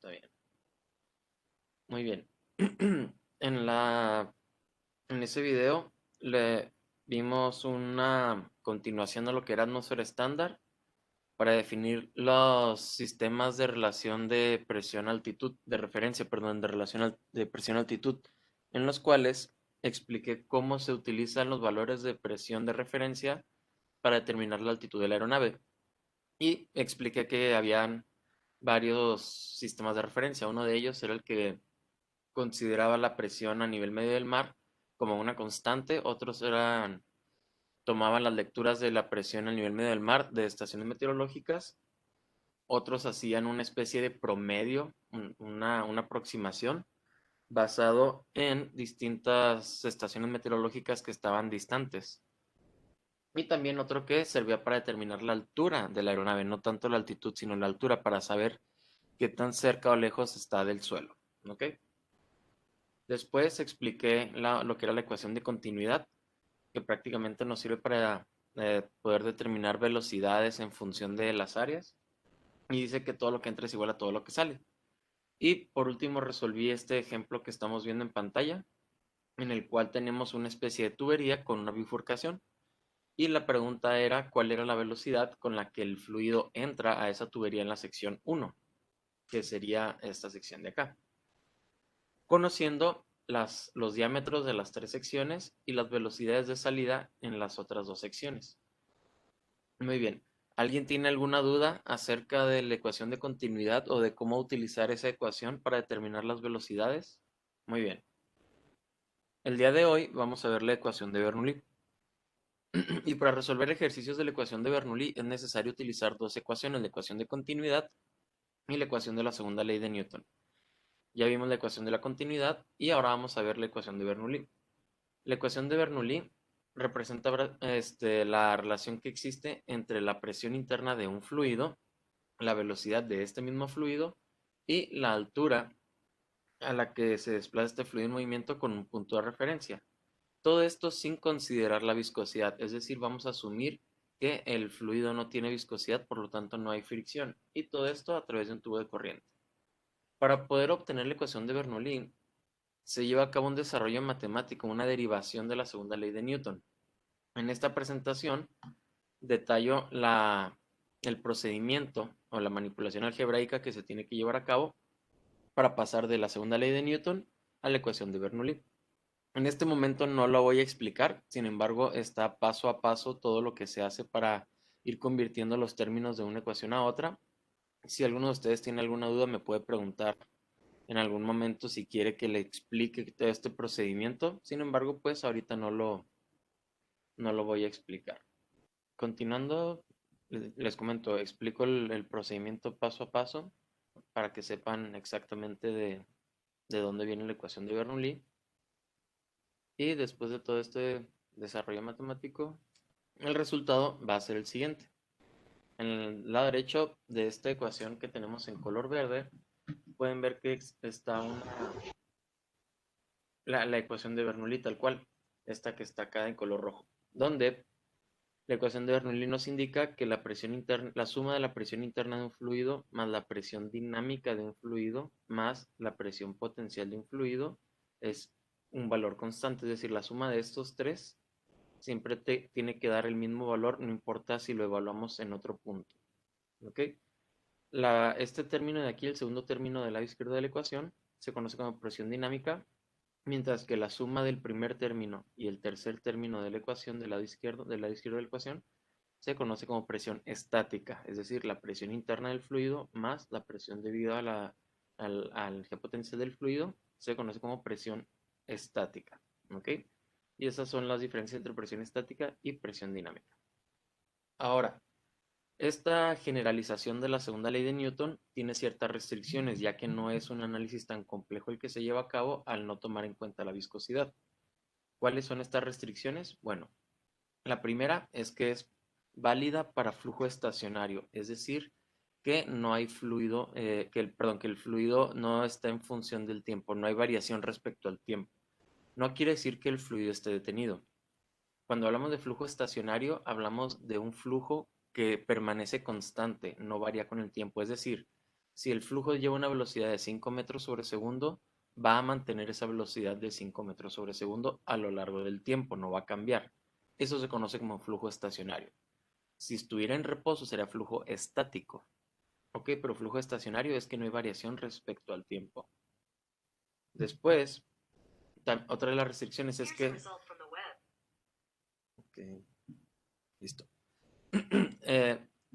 Está bien. Muy bien. En la, en ese video le vimos una continuación de lo que era atmósfera estándar para definir los sistemas de relación de presión-altitud, de referencia, perdón, de relación de presión-altitud, en los cuales expliqué cómo se utilizan los valores de presión de referencia para determinar la altitud de la aeronave. Y expliqué que habían varios sistemas de referencia. Uno de ellos era el que consideraba la presión a nivel medio del mar como una constante, otros tomaban las lecturas de la presión a nivel medio del mar de estaciones meteorológicas, otros hacían una especie de promedio, una aproximación basado en distintas estaciones meteorológicas que estaban distantes. Y también otro que servía para determinar la altura de la aeronave, no tanto la altitud, sino la altura para saber qué tan cerca o lejos está del suelo. ¿Ok? Después expliqué lo que era la ecuación de continuidad, que prácticamente nos sirve para poder determinar velocidades en función de las áreas. Y dice que todo lo que entra es igual a todo lo que sale. Y por último resolví este ejemplo que estamos viendo en pantalla, en el cual tenemos una especie de tubería con una bifurcación. Y la pregunta era cuál era la velocidad con la que el fluido entra a esa tubería en la sección 1, que sería esta sección de acá. Conociendo los diámetros de las tres secciones y las velocidades de salida en las otras dos secciones. Muy bien. ¿Alguien tiene alguna duda acerca de la ecuación de continuidad o de cómo utilizar esa ecuación para determinar las velocidades? Muy bien. El día de hoy vamos a ver la ecuación de Bernoulli. Y para resolver ejercicios de la ecuación de Bernoulli es necesario utilizar dos ecuaciones, la ecuación de continuidad y la ecuación de la segunda ley de Newton. Ya vimos la ecuación de la continuidad y ahora vamos a ver la ecuación de Bernoulli. La ecuación de Bernoulli representa la relación que existe entre la presión interna de un fluido, la velocidad de este mismo fluido y la altura a la que se desplaza este fluido en movimiento con un punto de referencia. Todo esto sin considerar la viscosidad, es decir, vamos a asumir que el fluido no tiene viscosidad, por lo tanto no hay fricción, y todo esto a través de un tubo de corriente. Para poder obtener la ecuación de Bernoulli, se lleva a cabo un desarrollo matemático, una derivación de la segunda ley de Newton. En esta presentación detallo el procedimiento o la manipulación algebraica que se tiene que llevar a cabo para pasar de la segunda ley de Newton a la ecuación de Bernoulli. En este momento no lo voy a explicar, sin embargo está paso a paso todo lo que se hace para ir convirtiendo los términos de una ecuación a otra. Si alguno de ustedes tiene alguna duda me puede preguntar en algún momento si quiere que le explique todo este procedimiento. Sin embargo, pues ahorita no lo voy a explicar. Continuando, les comento, explico el procedimiento paso a paso para que sepan exactamente de dónde viene la ecuación de Bernoulli. Y después de todo este desarrollo matemático, el resultado va a ser el siguiente. En el lado derecho de esta ecuación que tenemos en color verde, pueden ver que está la ecuación de Bernoulli tal cual, esta que está acá en color rojo, donde la ecuación de Bernoulli nos indica que la presión interna, la suma de la presión interna de un fluido más la presión dinámica de un fluido más la presión potencial de un fluido es un valor constante, es decir, la suma de estos tres siempre tiene que dar el mismo valor, no importa si lo evaluamos en otro punto. ¿Ok? Este término de aquí, el segundo término del lado izquierdo de la ecuación, se conoce como presión dinámica, mientras que la suma del primer término y el tercer término de la ecuación del lado izquierdo de la ecuación se conoce como presión estática, es decir, la presión interna del fluido más la presión debido al eje potencial del fluido se conoce como presión estática. ¿Ok? Y esas son las diferencias entre presión estática y presión dinámica. Ahora, esta generalización de la segunda ley de Newton tiene ciertas restricciones, ya que no es un análisis tan complejo el que se lleva a cabo al no tomar en cuenta la viscosidad. ¿Cuáles son estas restricciones? Bueno, la primera es que es válida para flujo estacionario, es decir, que no hay fluido, que el fluido no está en función del tiempo, no hay variación respecto al tiempo. No quiere decir que el fluido esté detenido. Cuando hablamos de flujo estacionario, hablamos de un flujo que permanece constante, no varía con el tiempo. Es decir, Si el flujo lleva una velocidad de 5 metros sobre segundo, va a mantener esa velocidad de 5 metros sobre segundo a lo largo del tiempo, no va a cambiar. Eso se conoce como flujo estacionario. Si estuviera en reposo sería flujo estático. Ok, pero flujo estacionario es que no hay variación respecto al tiempo. Después, otra de las restricciones es que... Ok, listo.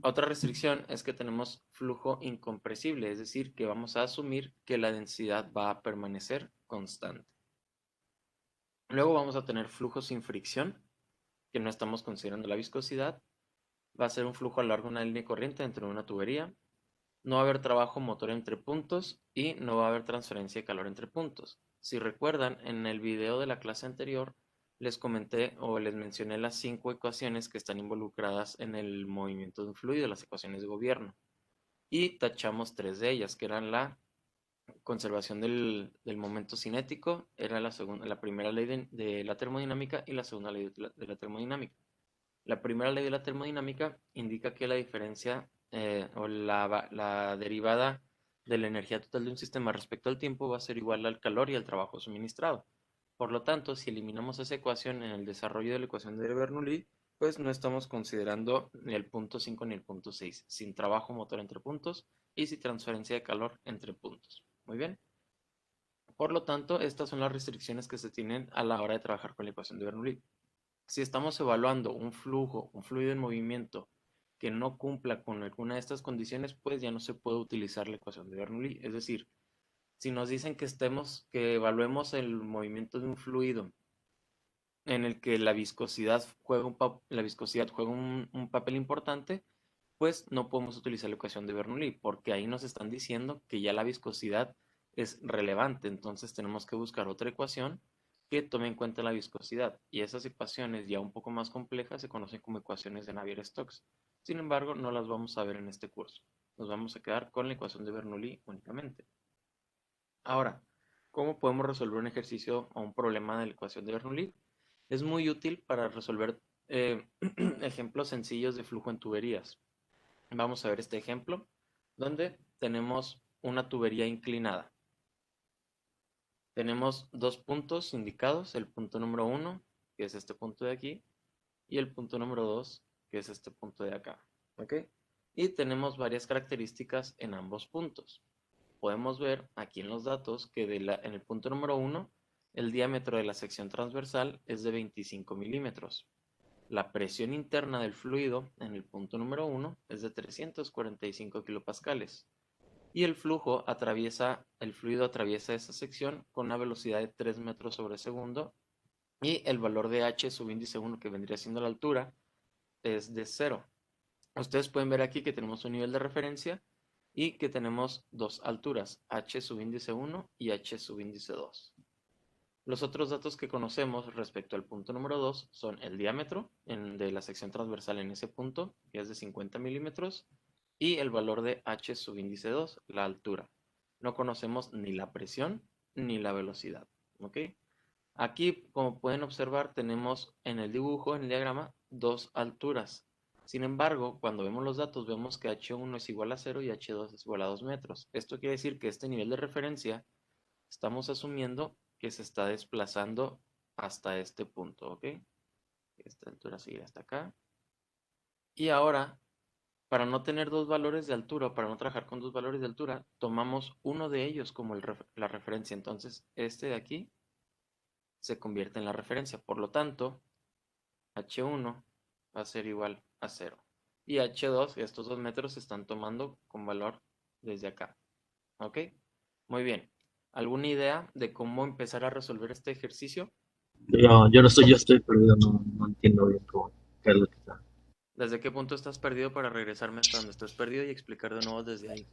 Otra restricción es que tenemos flujo incompresible, es decir, que vamos a asumir que la densidad va a permanecer constante. Luego vamos a tener flujo sin fricción, que no estamos considerando la viscosidad. Va a ser un flujo a lo largo de una línea corriente dentro de una tubería. No va a haber trabajo motor entre puntos y no va a haber transferencia de calor entre puntos. Si recuerdan, en el video de la clase anterior les comenté o les mencioné las 5 ecuaciones que están involucradas en el movimiento de un fluido, las ecuaciones de gobierno. Y tachamos 3 de ellas, que eran la conservación del momento cinético, era la primera ley de la termodinámica y la segunda ley de la termodinámica. La primera ley de la termodinámica indica que la diferencia o la derivada de la energía total de un sistema respecto al tiempo va a ser igual al calor y al trabajo suministrado. Por lo tanto, si eliminamos esa ecuación en el desarrollo de la ecuación de Bernoulli, pues no estamos considerando ni el punto 5 ni el punto 6, sin trabajo motor entre puntos y sin transferencia de calor entre puntos. Muy bien. Por lo tanto, estas son las restricciones que se tienen a la hora de trabajar con la ecuación de Bernoulli. Si estamos evaluando un flujo, un fluido en movimiento que no cumpla con alguna de estas condiciones, pues ya no se puede utilizar la ecuación de Bernoulli. Es decir, si nos dicen que evaluemos el movimiento de un fluido en el que la viscosidad juega un papel importante, pues no podemos utilizar la ecuación de Bernoulli, porque ahí nos están diciendo que ya la viscosidad es relevante, entonces tenemos que buscar otra ecuación que tome en cuenta la viscosidad, y esas ecuaciones ya un poco más complejas se conocen como ecuaciones de Navier-Stokes. Sin embargo, no las vamos a ver en este curso. Nos vamos a quedar con la ecuación de Bernoulli únicamente. Ahora, ¿cómo podemos resolver un ejercicio o un problema de la ecuación de Bernoulli? Es muy útil para resolver ejemplos sencillos de flujo en tuberías. Vamos a ver este ejemplo, donde tenemos una tubería inclinada. Tenemos dos puntos indicados, el punto número 1, que es este punto de aquí, y el punto número 2, que es este punto de acá. ¿Ok? Y tenemos varias características en ambos puntos. Podemos ver aquí en los datos que en el punto número 1, el diámetro de la sección transversal es de 25 milímetros. La presión interna del fluido en el punto número 1 es de 345 kilopascales. Y el fluido atraviesa esa sección con una velocidad de 3 metros sobre segundo. Y el valor de h subíndice 1, que vendría siendo la altura, es de 0. Ustedes pueden ver aquí que tenemos un nivel de referencia y que tenemos dos alturas, h subíndice 1 y h subíndice 2. Los otros datos que conocemos respecto al punto número 2 son el diámetro de la sección transversal en ese punto, que es de 50 milímetros, y el valor de h subíndice 2, la altura. No conocemos ni la presión ni la velocidad. ¿Ok? Aquí, como pueden observar, tenemos en el dibujo, en el diagrama, dos alturas. Sin embargo, cuando vemos los datos, vemos que h1 es igual a 0 y h2 es igual a 2 metros. Esto quiere decir que este nivel de referencia estamos asumiendo que se está desplazando hasta este punto, ¿ok? Esta altura seguirá hasta acá. Y ahora, para no tener dos valores de altura, o para no trabajar con dos valores de altura, tomamos uno de ellos como la referencia. Entonces, este de aquí se convierte en la referencia. Por lo tanto, H1 va a ser igual a 0. Y H2, estos 2 metros se están tomando con valor desde acá. ¿Ok? Muy bien. ¿Alguna idea de cómo empezar a resolver este ejercicio? Yo estoy perdido, no entiendo bien qué es lo que está. ¿Desde qué punto estás perdido para regresarme hasta donde estás perdido y explicar de nuevo desde ahí?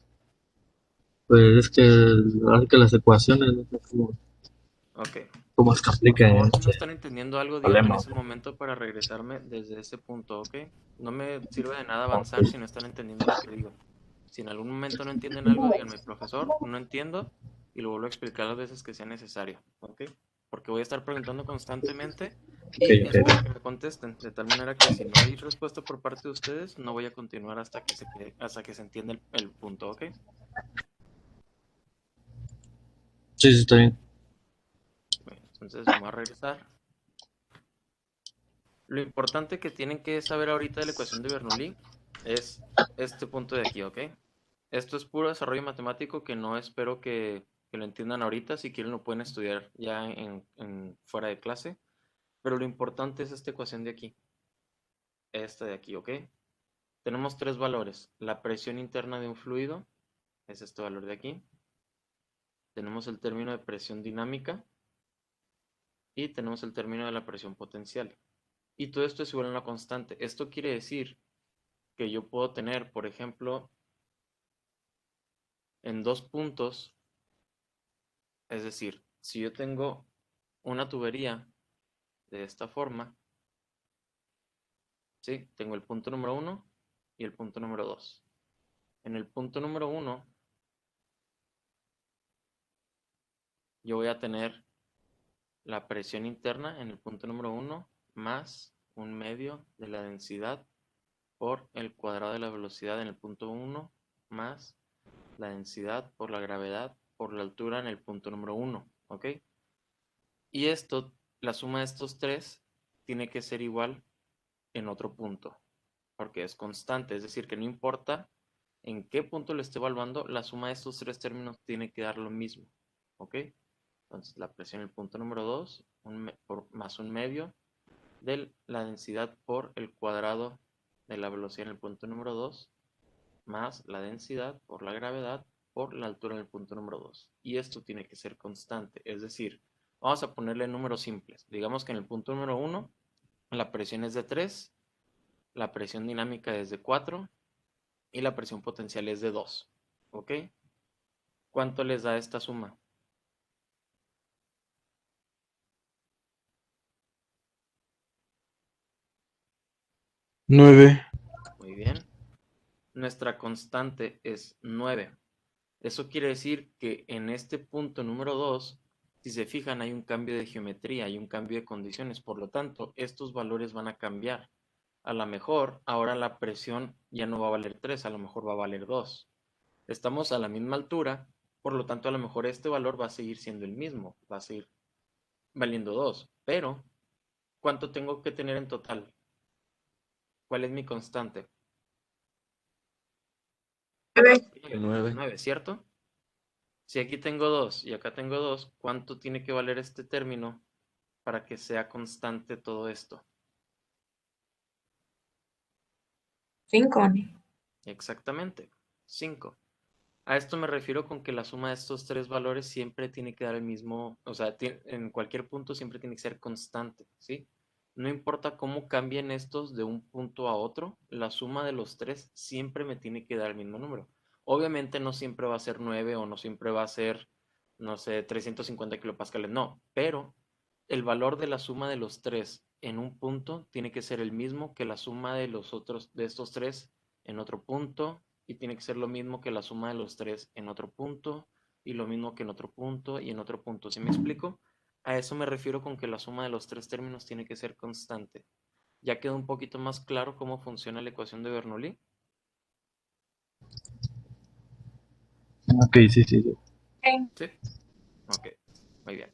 Pues es que, ahora sí que las ecuaciones, no sé Ok. cómo se Por aplica en favor, si no este están entendiendo algo, díganme en problema. ese momento para regresarme desde ese punto, ¿ok? No me sirve de nada Ok, avanzar si no están entendiendo lo que digo. Si en algún momento no entienden algo, díganme, profesor, no entiendo, y lo vuelvo a explicar las veces que sea necesario, ¿ok? Porque voy a estar preguntando constantemente y espero ok. que me contesten, de tal manera que si no hay respuesta por parte de ustedes, no voy a continuar hasta que se entienda el punto, ¿ok? Sí, sí, está bien. Bueno, entonces vamos a regresar. Lo importante que tienen que saber ahorita de la ecuación de Bernoulli es este punto de aquí, ¿ok? Esto es puro desarrollo matemático que no espero que lo entiendan ahorita. Si quieren lo pueden estudiar ya fuera de clase. Pero lo importante es esta ecuación de aquí. Esta de aquí, ¿ok? Tenemos tres valores. La presión interna de un fluido es este valor de aquí. Tenemos el término de presión dinámica y tenemos el término de la presión potencial. Y todo esto es igual a una constante. Esto quiere decir que yo puedo tener, por ejemplo, en dos puntos, es decir, si yo tengo una tubería de esta forma, ¿sí? Tengo el punto número uno y el punto número 2. En el punto número uno, yo voy a tener la presión interna en el punto número uno más un medio de la densidad por el cuadrado de la velocidad en el punto uno más la densidad por la gravedad por la altura en el punto número uno, ¿ok? Y esto, la suma de estos tres, tiene que ser igual en otro punto, porque es constante, es decir, que no importa en qué punto lo esté evaluando, la suma de estos tres términos tiene que dar lo mismo, ¿ok? Entonces, la presión en el punto número 2 más un medio de la densidad por el cuadrado de la velocidad en el punto número 2 más la densidad por la gravedad por la altura en el punto número 2. Y esto tiene que ser constante, es decir, vamos a ponerle números simples. Digamos que en el punto número 1 la presión es de 3, la presión dinámica es de 4 y la presión potencial es de 2. ¿Ok? ¿Cuánto les da esta suma? 9. Muy bien. Nuestra constante es 9. Eso quiere decir que en este punto número 2, si se fijan, hay un cambio de geometría, hay un cambio de condiciones. Por lo tanto, estos valores van a cambiar. A lo mejor ahora la presión ya no va a valer 3, a lo mejor va a valer 2. Estamos a la misma altura, por lo tanto a lo mejor este valor va a seguir siendo el mismo, va a seguir valiendo 2. Pero, ¿cuánto tengo que tener en total? ¿Cuál es mi constante? 9. 9, ¿cierto? Si aquí tengo 2 y acá tengo 2, ¿cuánto tiene que valer este término para que sea constante todo esto? 5. Exactamente, 5. A esto me refiero con que la suma de estos tres valores siempre tiene que dar el mismo, o sea, en cualquier punto siempre tiene que ser constante, ¿sí? No importa cómo cambien estos de un punto a otro, la suma de los tres siempre me tiene que dar el mismo número. Obviamente no siempre va a ser 9 o no siempre va a ser, no sé, 350 kilopascales, no, pero el valor de la suma de los tres en un punto tiene que ser el mismo que la suma de los otros, de estos tres en otro punto, y tiene que ser lo mismo que la suma de los tres en otro punto, y lo mismo que en otro punto y en otro punto. ¿Sí me explico? A eso me refiero con que la suma de los tres términos tiene que ser constante. ¿Ya quedó un poquito más claro cómo funciona la ecuación de Bernoulli? Ok, sí, sí, sí. Sí. Ok, muy bien.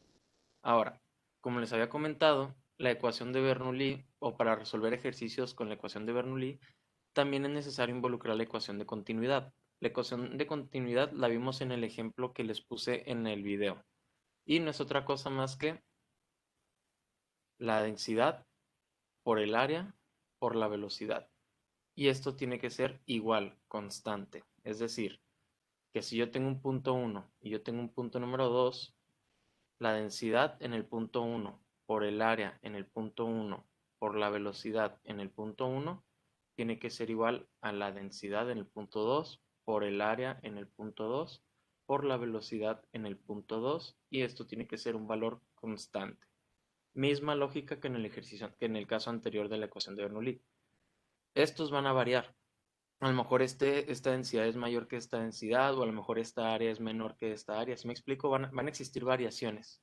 Ahora, como les había comentado, la ecuación de Bernoulli, o para resolver ejercicios con la ecuación de Bernoulli, también es necesario involucrar la ecuación de continuidad. La ecuación de continuidad la vimos en el ejemplo que les puse en el video. Y no es otra cosa más que la densidad por el área por la velocidad. Y esto tiene que ser igual, constante. Es decir, que si yo tengo un punto uno y yo tengo un punto número 2, la densidad en el punto uno por el área en el punto uno por la velocidad en el punto uno tiene que ser igual a la densidad en el punto 2 por el área en el punto 2 por la velocidad en el punto 2 y esto tiene que ser un valor constante. Misma lógica que en el ejercicio, que en el caso anterior de la ecuación de Bernoulli. Estos van a variar. A lo mejor esta densidad es mayor que esta densidad o a lo mejor esta área es menor que esta área. Si me explico, van a existir variaciones,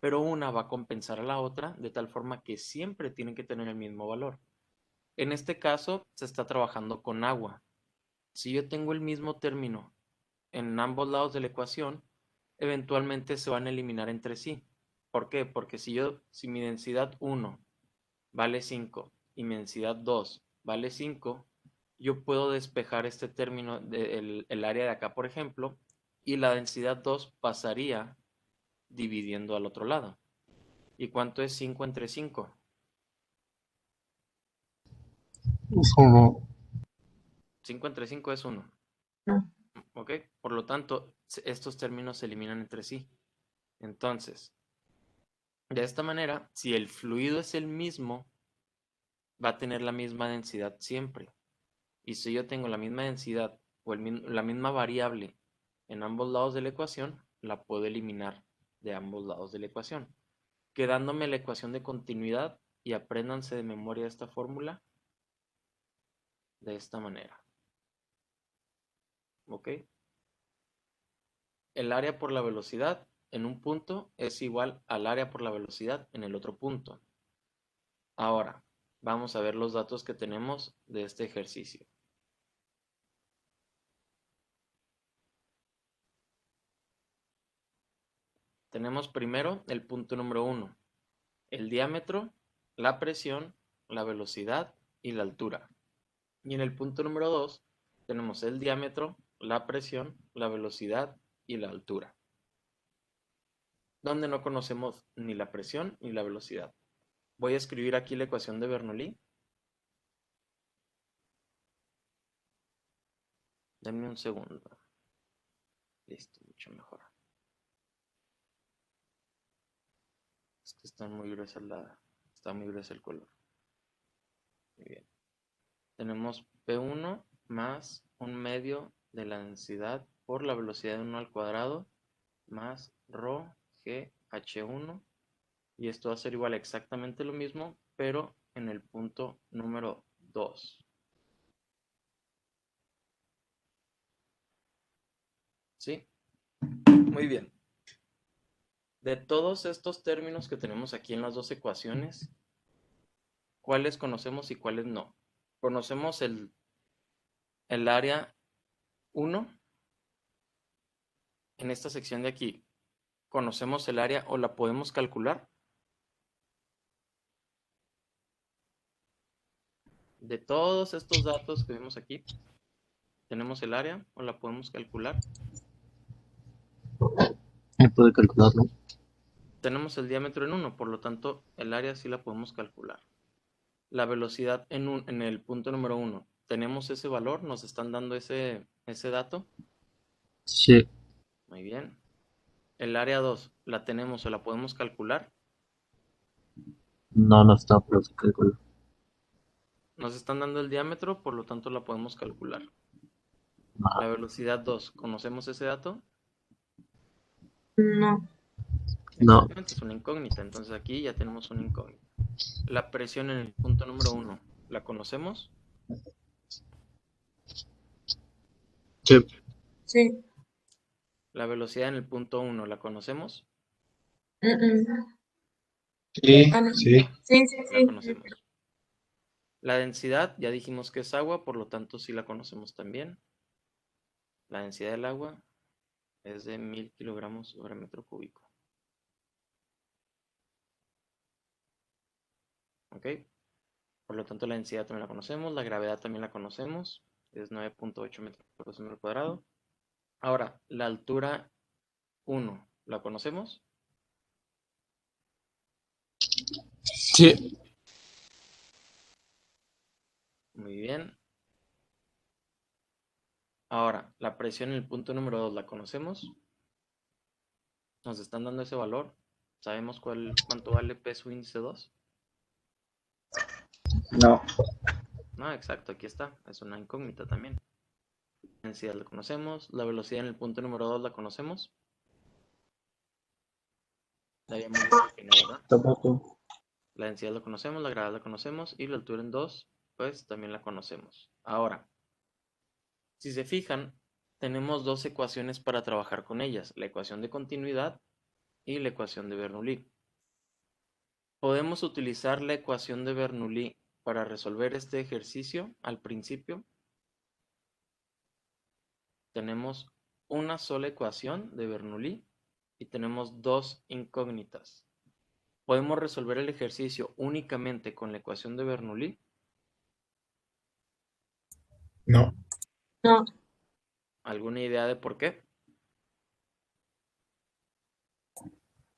pero una va a compensar a la otra de tal forma que siempre tienen que tener el mismo valor. En este caso se está trabajando con agua. Si yo tengo el mismo término en ambos lados de la ecuación, eventualmente se van a eliminar entre sí. ¿Por qué? Porque si mi densidad 1 vale 5 y mi densidad 2 vale 5, yo puedo despejar este término del área de acá, por ejemplo, y la densidad 2 pasaría dividiendo al otro lado. ¿Y cuánto es 5 entre 5? Es uno. 5 entre 5 es 1. No. ¿Ok? Por lo tanto, estos términos se eliminan entre sí. Entonces, de esta manera, si el fluido es el mismo, va a tener la misma densidad siempre. Y si yo tengo la misma densidad o la misma variable en ambos lados de la ecuación, la puedo eliminar de ambos lados de la ecuación, quedándome la ecuación de continuidad, y apréndanse de memoria esta fórmula de esta manera. ¿Ok? El área por la velocidad en un punto es igual al área por la velocidad en el otro punto. Ahora, vamos a ver los datos que tenemos de este ejercicio. Tenemos primero el punto número 1, el diámetro, la presión, la velocidad y la altura. Y en el punto número 2 tenemos el diámetro, la presión, la velocidad y la altura, donde no conocemos ni la presión ni la velocidad. Voy a escribir aquí la ecuación de Bernoulli. Denme un segundo. Listo, mucho mejor. Es que está muy gruesa está muy gruesa el color. Muy bien. Tenemos P1 más un medio de la densidad por la velocidad de 1 al cuadrado más ρ g h1, y esto va a ser igual a exactamente lo mismo, pero en el punto número 2. ¿Sí? Muy bien. De todos estos términos que tenemos aquí en las dos ecuaciones, ¿cuáles conocemos y cuáles no? Conocemos el área 1 en esta sección de aquí. ¿Conocemos el área o la podemos calcular? De todos estos datos que vemos aquí, ¿tenemos el área o la podemos calcular? ¿Me puede calcularlo? Tenemos el diámetro en 1, por lo tanto, el área sí la podemos calcular. La velocidad en el punto número 1, ¿tenemos ese valor? ¿Nos están dando ese dato? Sí. Muy bien. El área 2, ¿la tenemos o la podemos calcular? No, no está, pero se calcula. Nos están dando el diámetro, por lo tanto la podemos calcular. La No. velocidad 2, ¿conocemos ese dato? No. No. Exactamente, es una incógnita, entonces aquí ya tenemos una incógnita. La presión en el punto número 1, ¿la conocemos? Sí. Sí. La velocidad en el punto 1, ¿la conocemos? Sí, Ah, no. sí. Sí, sí, La sí. conocemos. La densidad, ya dijimos que es agua, por lo tanto sí la conocemos también. La densidad del agua es de 1000 kilogramos sobre metro cúbico. ¿Ok? Por lo tanto la densidad también la conocemos, la gravedad también la conocemos, es 9.8 metros por segundo cuadrado. Ahora, la altura 1, ¿la conocemos? Sí. Muy bien. Ahora, la presión en el punto número 2, ¿la conocemos? Nos están dando ese valor. ¿Sabemos cuánto vale P su índice 2? No. No, exacto, aquí está. Es una incógnita también. La densidad la conocemos. La velocidad en el punto número 2 la conocemos. La habíamos dicho que no, ¿verdad? Tampoco. La densidad la conocemos, la gravedad la conocemos y la altura en 2, pues también la conocemos. Ahora, si se fijan, tenemos dos ecuaciones para trabajar con ellas. La ecuación de continuidad y la ecuación de Bernoulli. Podemos utilizar la ecuación de Bernoulli para resolver este ejercicio al principio. Tenemos una sola ecuación de Bernoulli y tenemos dos incógnitas. ¿Podemos resolver el ejercicio únicamente con la ecuación de Bernoulli? No. No. ¿Alguna idea de por qué?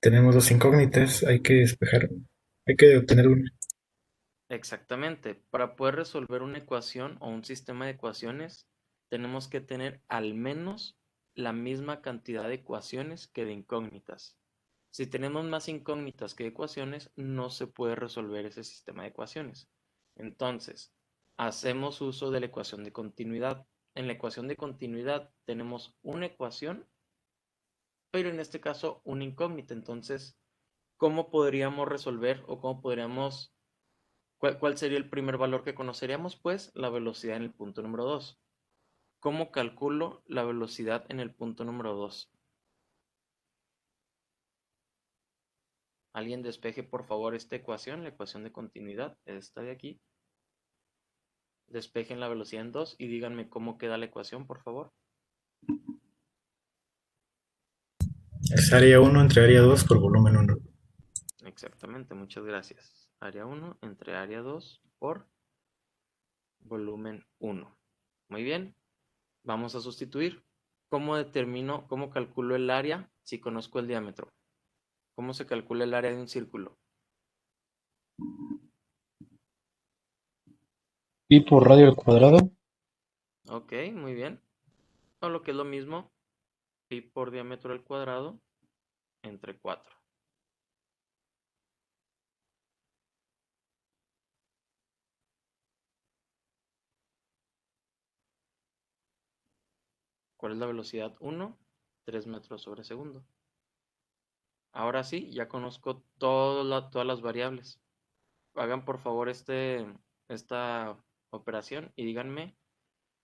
Tenemos dos incógnitas. Hay que despejar. Hay que obtener una. Exactamente. Para poder resolver una ecuación o un sistema de ecuaciones, tenemos que tener al menos la misma cantidad de ecuaciones que de incógnitas. Si tenemos más incógnitas que ecuaciones, no se puede resolver ese sistema de ecuaciones. Entonces, hacemos uso de la ecuación de continuidad. En la ecuación de continuidad tenemos una ecuación, pero en este caso una incógnita. Entonces, ¿cómo podríamos resolver o cómo podríamos... ¿Cuál sería el primer valor que conoceríamos? Pues la velocidad en el punto número 2. ¿Cómo calculo la velocidad en el punto número 2? Alguien despeje por favor esta ecuación, la ecuación de continuidad, esta de aquí. Despejen la velocidad en 2 y díganme cómo queda la ecuación, por favor. Es área 1 entre área 2 por volumen 1. Exactamente, muchas gracias. Área 1 entre área 2 por volumen 1. Muy bien, vamos a sustituir. ¿Cómo determino, cómo calculo el área si conozco el diámetro? ¿Cómo se calcula el área de un círculo? Pi por radio al cuadrado. Ok, muy bien. O lo que es lo mismo, pi por diámetro al cuadrado entre 4. ¿Cuál es la velocidad? 1, 3 metros sobre segundo. Ahora sí, ya conozco todas las variables. Hagan por favor esta operación y díganme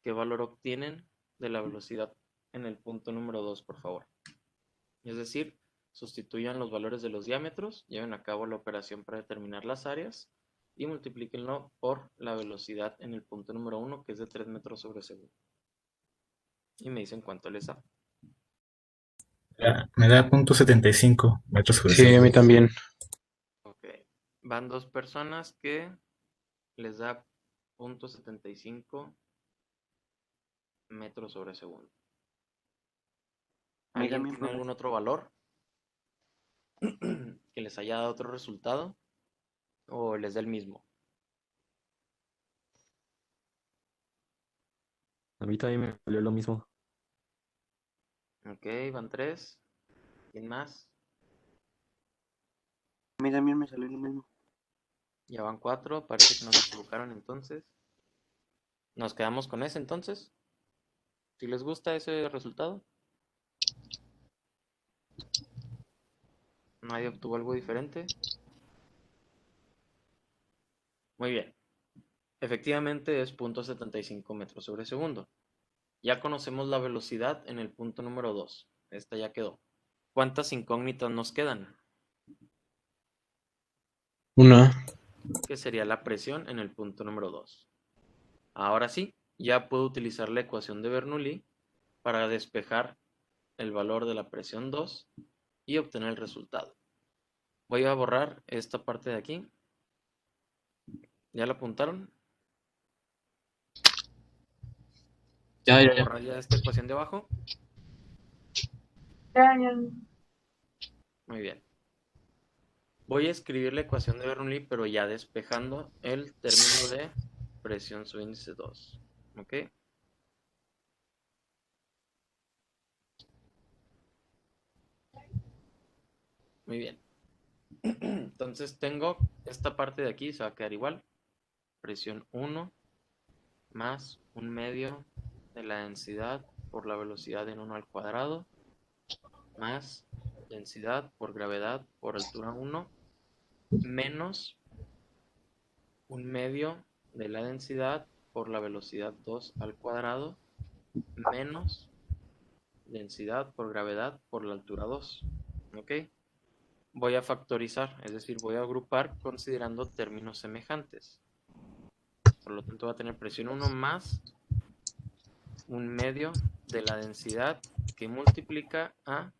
qué valor obtienen de la velocidad en el punto número 2, por favor. Es decir, sustituyan los valores de los diámetros, lleven a cabo la operación para determinar las áreas y multiplíquenlo por la velocidad en el punto número 1, que es de 3 metros sobre segundo. Y me dicen cuánto les da. Me da .75 metros sobre Sí, a segundo. mí también. Ok. Van dos personas que les da 0.75 metros sobre segundo. ¿Alguien tiene algún otro valor que les haya dado otro resultado o les da el mismo? A mí también me salió lo mismo. Ok, van 3. ¿Quién más? A mí también me salió lo mismo. Ya van 4. Parece que nos equivocaron entonces. Nos quedamos con ese entonces. Si les gusta ese resultado. Nadie obtuvo algo diferente. Muy bien. Efectivamente es 0.75 metros sobre segundo. Ya conocemos la velocidad en el punto número 2. Esta ya quedó. ¿Cuántas incógnitas nos quedan? Una. Que sería la presión en el punto número 2. Ahora sí, ya puedo utilizar la ecuación de Bernoulli para despejar el valor de la presión 2 y obtener el resultado. Voy a borrar esta parte de aquí. ¿Ya la apuntaron? Ya, ya, ¿Puedo ya. borrar ya esta ecuación de abajo? Ya, ya. Muy bien. Voy a escribir la ecuación de Bernoulli, pero ya despejando el término de presión subíndice 2. ¿Ok? Muy bien. Entonces tengo esta parte de aquí, se va a quedar igual. Presión 1 más 1/2 de la densidad por la velocidad en 1 al cuadrado más densidad por gravedad por altura 1 menos 1/2 de la densidad por la velocidad 2 al cuadrado menos densidad por gravedad por la altura 2. ¿Ok? Voy a factorizar, es decir, voy a agrupar considerando términos semejantes. Por lo tanto, va a tener presión 1 más 1/2 de la densidad que multiplica a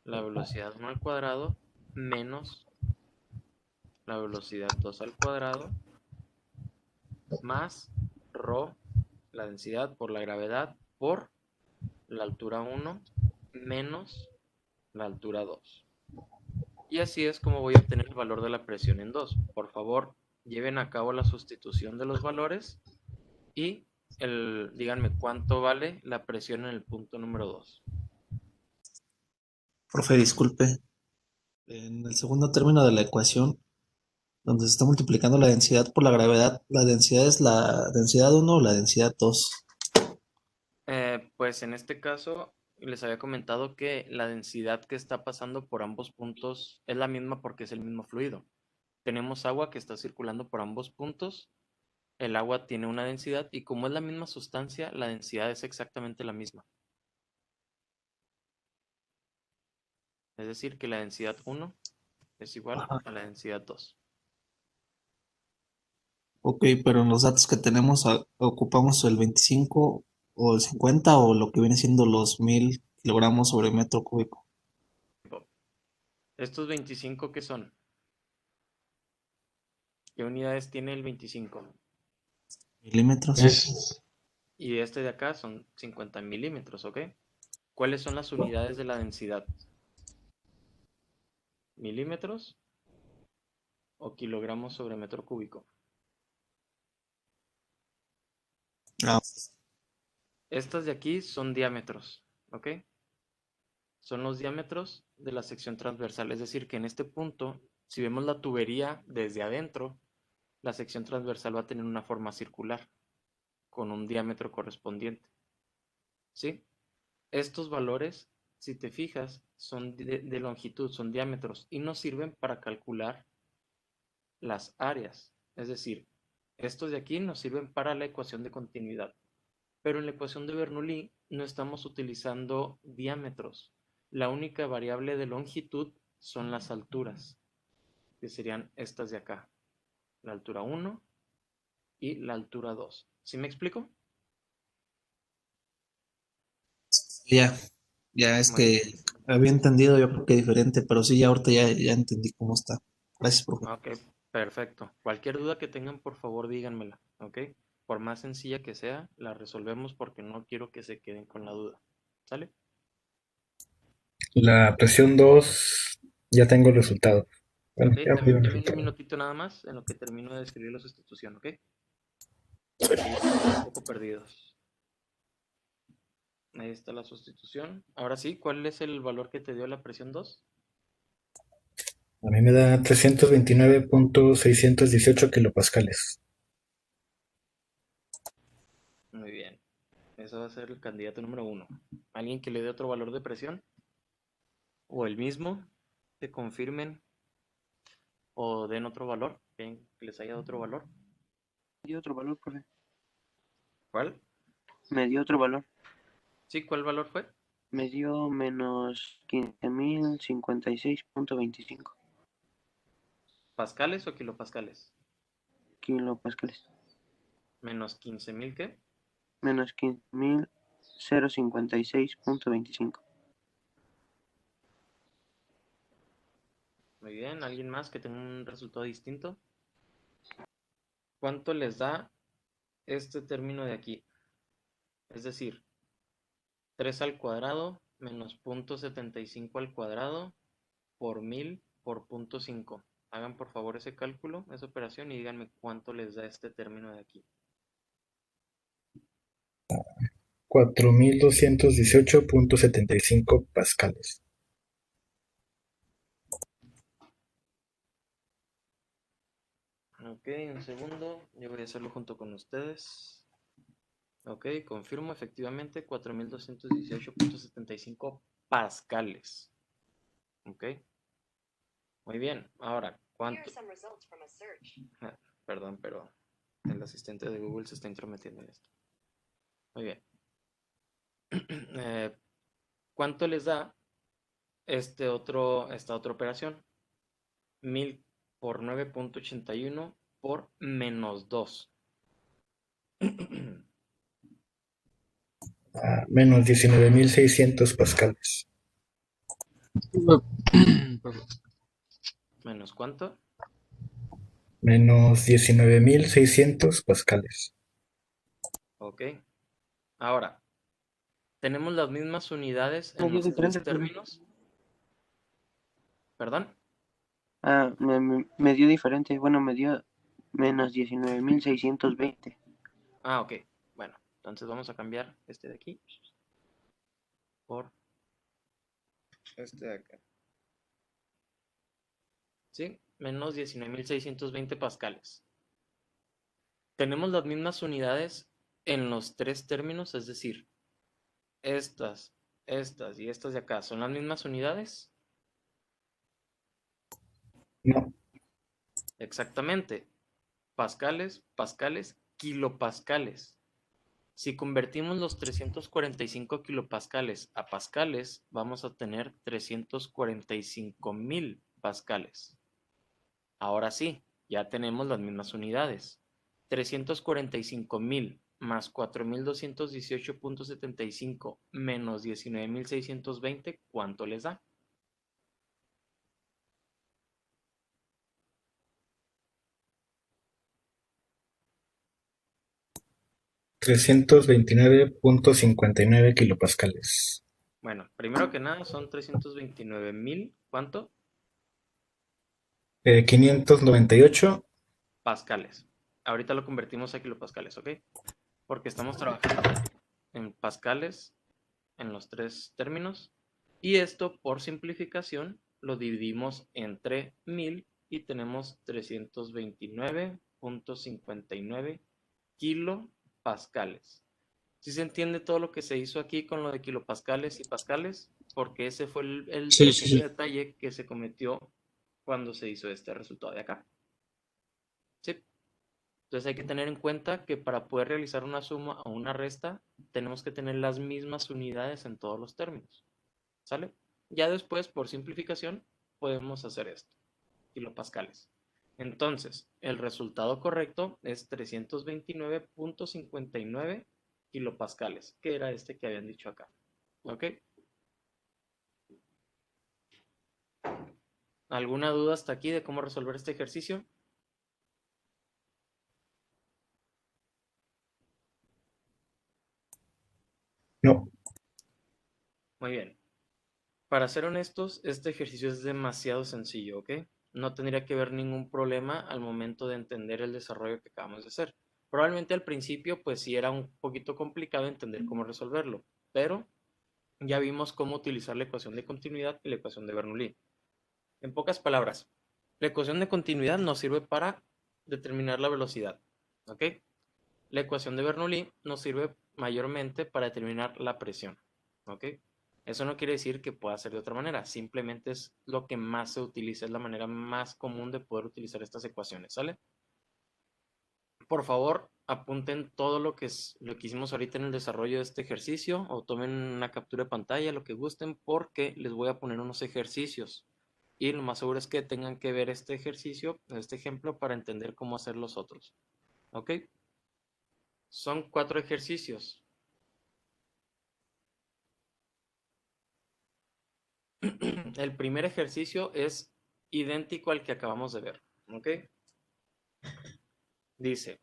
la velocidad 1 al cuadrado menos la velocidad 2 al cuadrado más ρ, la densidad por la gravedad, por la altura 1 menos la altura 2. Y así es como voy a obtener el valor de la presión en 2. Por favor, lleven a cabo la sustitución de los valores y díganme cuánto vale la presión en el punto número 2. Profe, disculpe. En el segundo término de la ecuación, donde se está multiplicando la densidad por la gravedad, ¿la densidad es la densidad 1 o la densidad 2? Pues en este caso les había comentado que la densidad que está pasando por ambos puntos es la misma porque es el mismo fluido. Tenemos agua que está circulando por ambos puntos. El agua tiene una densidad y como es la misma sustancia, la densidad es exactamente la misma. Es decir, que la densidad 1 es igual Ajá. a la densidad 2. Ok, pero en los datos que tenemos, ¿ocupamos el 25 o el 50 o lo que viene siendo los 1000 kilogramos sobre metro cúbico? ¿Estos 25 qué son? ¿Qué unidades tiene el 25? Milímetros. Es Y este de acá son 50 milímetros, ¿ok? ¿Cuáles son las unidades de la densidad? ¿Milímetros o kilogramos sobre metro cúbico? Ah, Estas de aquí son diámetros, ¿ok? Son los diámetros de la sección transversal. Es decir, que en este punto, si vemos la tubería desde adentro, la sección transversal va a tener una forma circular con un diámetro correspondiente. ¿Sí? Estos valores, si te fijas, son de longitud, son diámetros y nos sirven para calcular las áreas. Es decir, estos de aquí nos sirven para la ecuación de continuidad. Pero en la ecuación de Bernoulli no estamos utilizando diámetros. La única variable de longitud son las alturas, que serían estas de acá. La altura 1 y la altura 2. ¿Sí me explico? ya, ya es Muy bien. que había entendido yo creo que diferente, pero sí, ya ahorita ya entendí cómo está. Gracias, profe. Ok, perfecto. Cualquier duda que tengan, por favor, díganmela, ¿ok? Por más sencilla que sea, la resolvemos porque no quiero que se queden con la duda. ¿Sale? La presión 2, ya tengo el resultado. Bueno, Ok, ya me dio el denme un resultado. minutito nada más en lo que termino de escribir la sustitución, ¿ok? Porque ya estamos un poco perdidos. Ahí está la sustitución. Ahora sí, ¿cuál es el valor que te dio la presión 2? A mí me da 329.618 kilopascales. Muy bien. Ese va a ser el candidato número 1. ¿Alguien que le dé otro valor de presión? ¿O el mismo? Que confirmen o den otro valor. Que les haya dado otro valor. Me dio otro valor, profe. ¿Cuál? Me dio otro valor. Sí, ¿cuál valor fue? Me dio menos 15.056.25 ¿Pascales o kilopascales? kilopascales. Menos 15.000, ¿qué? Menos 15.056.25. Muy bien. ¿Alguien más que tenga un resultado distinto? ¿Cuánto les da este término de aquí? Es decir, 3 al cuadrado menos 0.75 al cuadrado por 1000 por 0.5. Hagan por favor ese cálculo, esa operación y díganme cuánto les da este término de aquí. 4.218.75 pascales. Ok, un segundo, yo voy a hacerlo junto con ustedes. Ok, confirmo efectivamente 4.218.75 pascales. Ok, muy bien. Ahora, ¿cuánto? Perdón, pero el asistente de Google se está intrometiendo en esto. Muy bien. ¿Cuánto les da esta otra operación? 1000 por 9.81 por menos 2. A menos 19.600 pascales. ¿Menos cuánto? Menos 19.600 pascales. Ok. Ahora, tenemos las mismas unidades Me en dio los tres diferente, profe. términos. ¿Perdón? Ah, me dio diferente. Bueno, me dio menos 19.620. Ah, ok. Bueno, entonces vamos a cambiar este de aquí por este de acá. ¿Sí? Menos 19.620 pascales. Tenemos las mismas unidades en los tres términos, es decir, estas, estas y estas de acá, ¿son las mismas unidades? No, Exactamente. Pascales, pascales, kilopascales. Si convertimos los 345 kilopascales a pascales, vamos a tener 345.000 pascales. Ahora sí, ya tenemos las mismas unidades. 345.000 más 4.218.75 menos 19.620, ¿cuánto les da? 329.59 kilopascales. Bueno, primero que nada son 329.000, ¿cuánto? 598. Pascales. Ahorita lo convertimos a kilopascales, ¿ok? Porque estamos trabajando en pascales en los tres términos. Y esto, por simplificación, lo dividimos entre 1000 y tenemos 329.59 kilopascales. ¿Sí se entiende todo lo que se hizo aquí con lo de kilopascales y pascales? Porque ese fue el Sí, sí, pequeño sí. detalle que se cometió cuando se hizo este resultado de acá. ¿Sí? Entonces hay que tener en cuenta que para poder realizar una suma o una resta, tenemos que tener las mismas unidades en todos los términos. ¿Sale? Ya después, por simplificación, podemos hacer esto, kilopascales. Entonces, el resultado correcto es 329.59 kilopascales, que era este que habían dicho acá. ¿Ok? ¿Alguna duda hasta aquí de cómo resolver este ejercicio? No, Muy bien. Para ser honestos, este ejercicio es demasiado sencillo, ¿ok? No tendría que haber ningún problema al momento de entender el desarrollo que acabamos de hacer. Probablemente al principio, pues sí era un poquito complicado entender cómo resolverlo, pero ya vimos cómo utilizar la ecuación de continuidad y la ecuación de Bernoulli. En pocas palabras, la ecuación de continuidad nos sirve para determinar la velocidad, ¿ok? La ecuación de Bernoulli nos sirve mayormente para determinar la presión, ¿ok? Eso no quiere decir que pueda ser de otra manera, simplemente es lo que más se utiliza, es la manera más común de poder utilizar estas ecuaciones, ¿sale? Por favor, apunten todo lo que hicimos ahorita en el desarrollo de este ejercicio o tomen una captura de pantalla, lo que gusten, porque les voy a poner unos ejercicios. Y lo más seguro es que tengan que ver este ejercicio, este ejemplo, para entender cómo hacer los otros. ¿Ok? Son 4 ejercicios. El primer ejercicio es idéntico al que acabamos de ver. ¿Ok? Dice,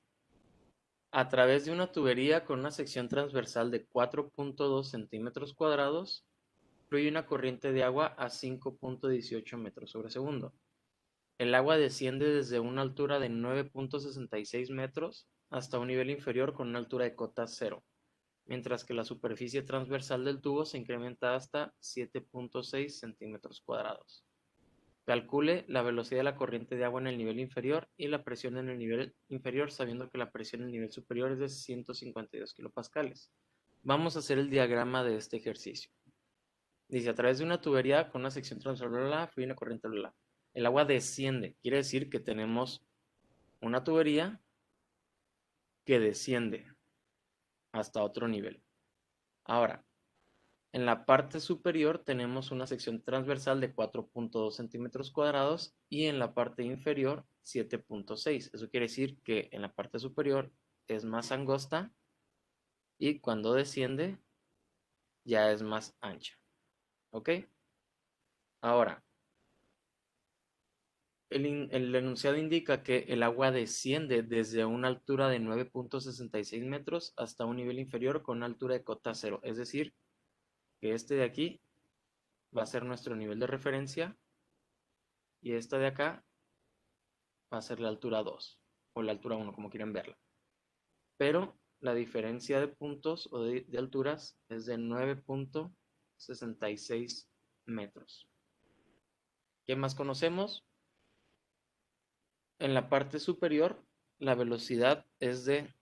a través de una tubería con una sección transversal de 4.2 centímetros cuadrados, fluye una corriente de agua a 5.18 metros sobre segundo. El agua desciende desde una altura de 9.66 metros hasta un nivel inferior con una altura de cota cero, mientras que la superficie transversal del tubo se incrementa hasta 7.6 centímetros cuadrados. Calcule la velocidad de la corriente de agua en el nivel inferior y la presión en el nivel inferior, sabiendo que la presión en el nivel superior es de 152 kilopascales. Vamos a hacer el diagrama de este ejercicio. Dice, a través de una tubería con una sección transversal fluye una corriente bla. El agua desciende, quiere decir que tenemos una tubería que desciende hasta otro nivel. Ahora, en la parte superior tenemos una sección transversal de 4.2 centímetros cuadrados y en la parte inferior 7.6. Eso quiere decir que en la parte superior es más angosta y cuando desciende ya es más ancha. ¿Ok? Ahora, el enunciado indica que el agua desciende desde una altura de 9.66 metros hasta un nivel inferior con una altura de cota 0. Es decir, que este de aquí va a ser nuestro nivel de referencia y esta de acá va a ser la altura 2 o la altura 1, como quieran verla. Pero la diferencia de puntos o de alturas es de 9.66 metros. ¿Qué más conocemos? En la parte superior, la velocidad es de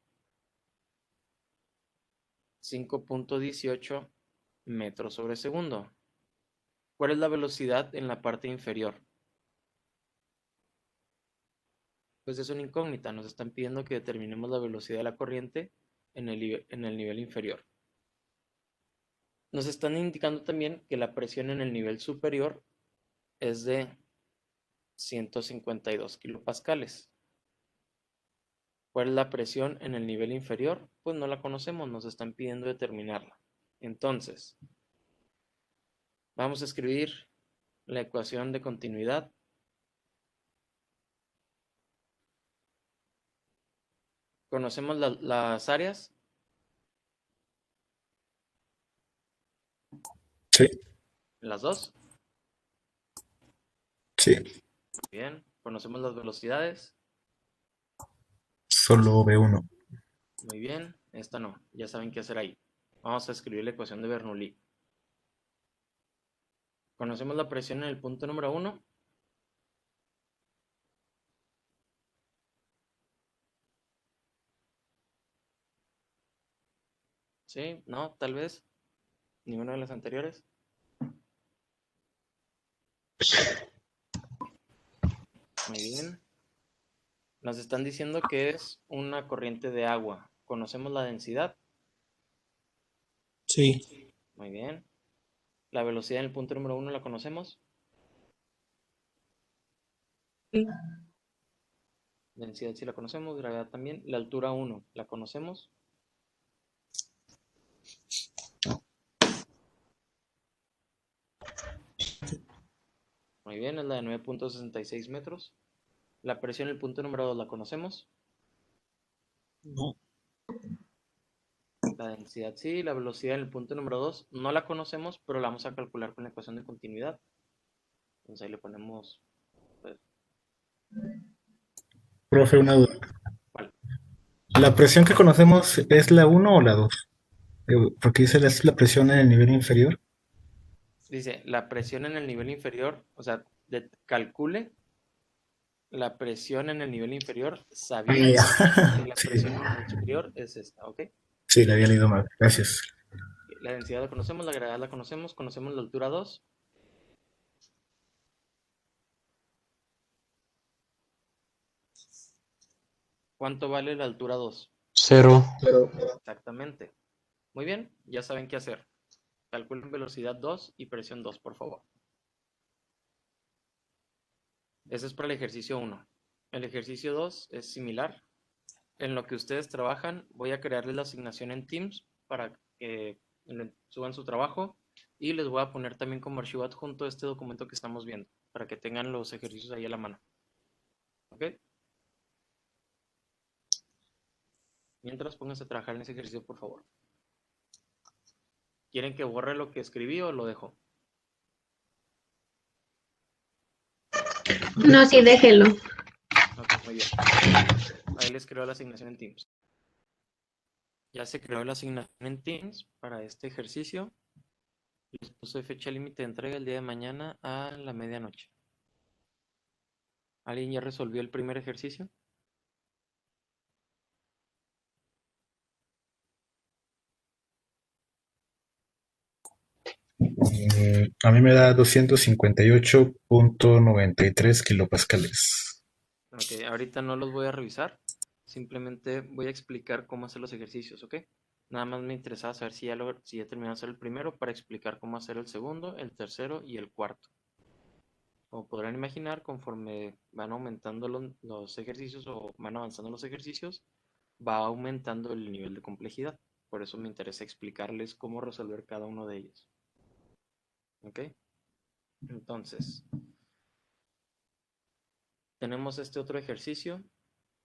5.18 metros sobre segundo. ¿Cuál es la velocidad en la parte inferior? Pues es una incógnita. Nos están pidiendo que determinemos la velocidad de la corriente en el nivel inferior. Nos están indicando también que la presión en el nivel superior es de 152 kilopascales. ¿Cuál es la presión en el nivel inferior? Pues no la conocemos, nos están pidiendo determinarla. Entonces, vamos a escribir la ecuación de continuidad. ¿Conocemos las áreas? Sí, ¿Las dos? sí. Bien. ¿Conocemos las velocidades? Solo B1. Muy bien. Esta no. Ya saben qué hacer ahí. Vamos a escribir la ecuación de Bernoulli. ¿Conocemos la presión en el punto número 1? ¿Sí? ¿No? Tal vez. ¿Ninguna de las anteriores? Muy bien. Nos están diciendo que es una corriente de agua. ¿Conocemos la densidad? Sí. Muy bien. ¿La velocidad en el punto número 1 la conocemos? Sí. Densidad sí la conocemos, gravedad también. La altura 1, ¿la conocemos? Muy bien, es la de 9.66 metros. La presión en el punto número 2, ¿la conocemos? No. La densidad sí, la velocidad en el punto número 2 no la conocemos, pero la vamos a calcular con la ecuación de continuidad. Entonces ahí le ponemos, pues, Profe, una duda. ¿cuál? ¿La presión que conocemos es la 1 o la 2? Porque dice es la presión en el nivel inferior. Dice, la presión en el nivel inferior, o sea, calcule la presión en el nivel inferior Ah, ya. sabiendo que la Sí, presión en el nivel superior es esta, ¿ok? sí, la había leído mal. Gracias. La densidad la conocemos, la gravedad la conocemos, conocemos la altura 2. ¿Cuánto vale la altura 2? 0. Exactamente. Muy bien, ya saben qué hacer. Calculen velocidad 2 y presión 2, por favor. Ese es para el ejercicio 1. El ejercicio 2 es similar. En lo que ustedes trabajan, voy a crearles la asignación en Teams para que suban su trabajo y les voy a poner también como archivo adjunto este documento que estamos viendo para que tengan los ejercicios ahí a la mano. ¿Ok? Mientras pónganse a trabajar en ese ejercicio, por favor. ¿Quieren que borre lo que escribí o lo dejo? No, sí, déjelo. Ok, muy bien. Ahí les creo la asignación en Teams. Ya se creó la asignación en Teams para este ejercicio. Les puse fecha límite de entrega el día de mañana a la medianoche. ¿Alguien ya resolvió el primer ejercicio? A mí me da 258.93 kilopascales. Ok, ahorita no los voy a revisar. Simplemente voy a explicar cómo hacer los ejercicios, ¿ok? Nada más me interesaba saber si ya terminé de hacer el primero para explicar cómo hacer el segundo, el tercero y el cuarto. Como podrán imaginar, conforme van aumentando los ejercicios o van avanzando los ejercicios, va aumentando el nivel de complejidad. Por eso me interesa explicarles cómo resolver cada uno de ellos. ¿Ok? Entonces, tenemos este otro ejercicio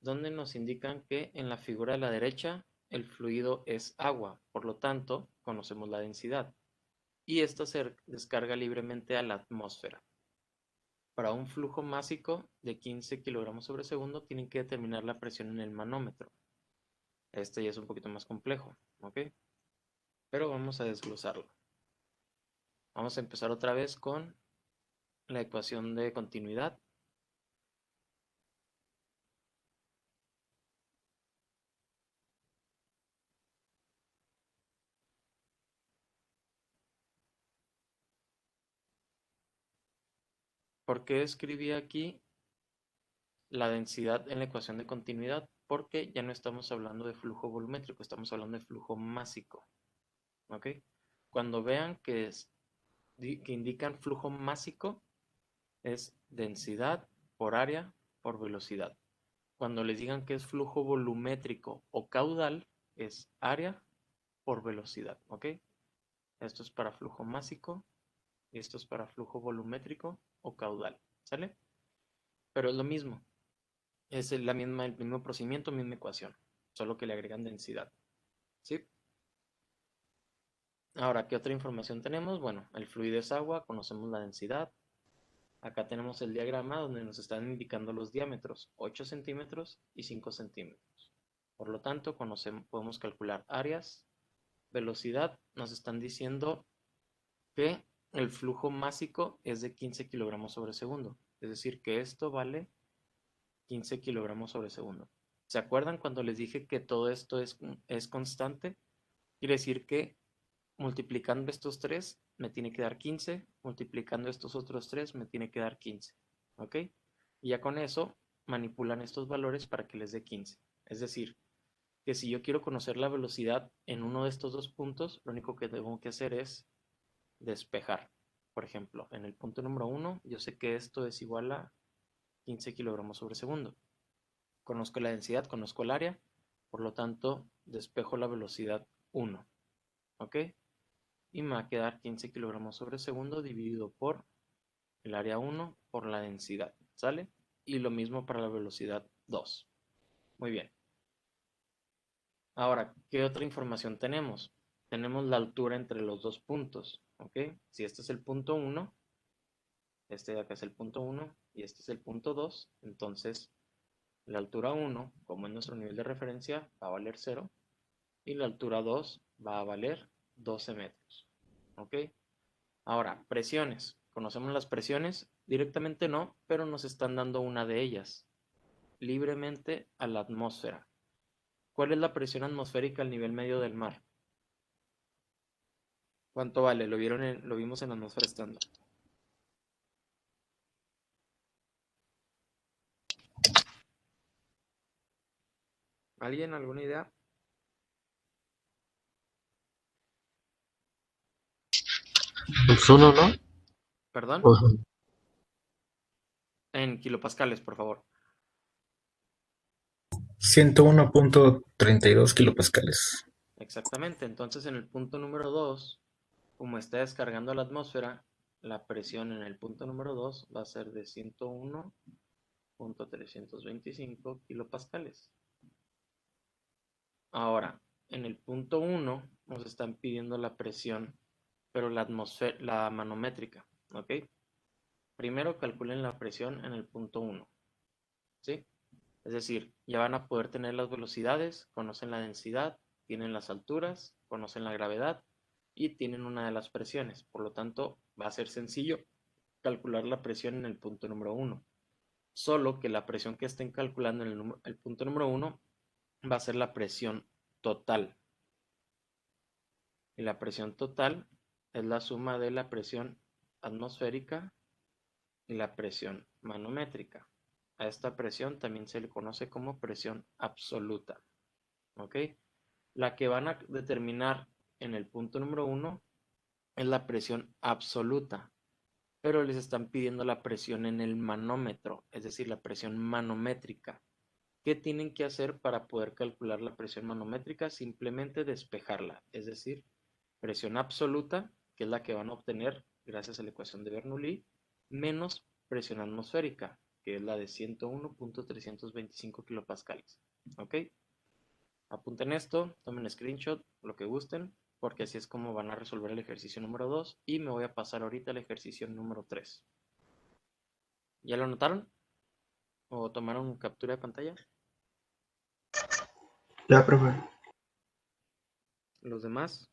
donde nos indican que en la figura de la derecha el fluido es agua, por lo tanto, conocemos la densidad. Y esta se descarga libremente a la atmósfera. Para un flujo másico de 15 kilogramos sobre segundo, tienen que determinar la presión en el manómetro. Este ya es un poquito más complejo, ¿ok? Pero vamos a desglosarlo. Vamos a empezar otra vez con la ecuación de continuidad. ¿Por qué escribí aquí la densidad en la ecuación de continuidad? Porque ya no estamos hablando de flujo volumétrico, estamos hablando de flujo másico, ¿ok? Cuando vean que indican flujo másico, es densidad por área por velocidad. Cuando les digan que es flujo volumétrico o caudal, es área por velocidad, ¿ok? Esto es para flujo másico y esto es para flujo volumétrico o caudal, ¿sale? Pero es lo mismo, es el mismo procedimiento, misma ecuación, solo que le agregan densidad, ¿sí? Ahora, ¿qué otra información tenemos? Bueno, el fluido es agua, conocemos la densidad. Acá tenemos el diagrama donde nos están indicando los diámetros, 8 centímetros y 5 centímetros. Por lo tanto, podemos calcular áreas, velocidad. Nos están diciendo que el flujo másico es de 15 kilogramos sobre segundo. Es decir, que esto vale 15 kilogramos sobre segundo. ¿Se acuerdan cuando les dije que todo esto es constante? Quiere decir que multiplicando estos 3 me tiene que dar 15, multiplicando estos otros 3 me tiene que dar 15, ¿ok? Y ya con eso manipulan estos valores para que les dé 15. Es decir, que si yo quiero conocer la velocidad en uno de estos dos puntos, lo único que tengo que hacer es despejar. Por ejemplo, en el punto número 1, yo sé que esto es igual a 15 kilogramos sobre segundo. Conozco la densidad, conozco el área, por lo tanto, despejo la velocidad 1, ¿ok? Y me va a quedar 15 kilogramos sobre segundo dividido por el área 1 por la densidad, ¿sale? Y lo mismo para la velocidad 2. Muy bien. Ahora, ¿qué otra información tenemos? Tenemos la altura entre los dos puntos, ¿ok? Si este es el punto 1, este de acá es el punto 1 y este es el punto 2, entonces la altura 1, como es nuestro nivel de referencia, va a valer 0 y la altura 2 va a valer 12 metros, ¿ok? Ahora, presiones. ¿Conocemos las presiones? Directamente no, pero nos están dando una de ellas, libremente a la atmósfera. ¿Cuál es la presión atmosférica al nivel medio del mar? ¿Cuánto vale? Lo vimos en la atmósfera estándar. ¿Alguien? ¿Alguna idea? Pues uno, ¿no? ¿Perdón? Ajá. En kilopascales, por favor. 101.32 kilopascales. Exactamente. Entonces, en el punto número 2, como está descargando a la atmósfera, la presión en el punto número 2 va a ser de 101.325 kilopascales. Ahora, en el punto 1 nos están pidiendo la presión, pero la manométrica, ¿ok? Primero calculen la presión en el punto 1, ¿sí? Es decir, ya van a poder tener las velocidades, conocen la densidad, tienen las alturas, conocen la gravedad y tienen una de las presiones. Por lo tanto, va a ser sencillo calcular la presión en el punto número 1. Solo que la presión que estén calculando en el punto número 1 va a ser la presión total. Y la presión total es la suma de la presión atmosférica y la presión manométrica. A esta presión también se le conoce como presión absoluta. ¿Ok? La que van a determinar en el punto número 1 es la presión absoluta, pero les están pidiendo la presión en el manómetro, es decir, la presión manométrica. ¿Qué tienen que hacer para poder calcular la presión manométrica? Simplemente despejarla, es decir, presión absoluta, que es la que van a obtener gracias a la ecuación de Bernoulli, menos presión atmosférica, que es la de 101.325 kilopascales. ¿Ok? Apunten esto, tomen screenshot, lo que gusten, porque así es como van a resolver el ejercicio número 2 y me voy a pasar ahorita al ejercicio número 3. ¿Ya lo anotaron? ¿O tomaron captura de pantalla? Ya, profe. ¿Los demás?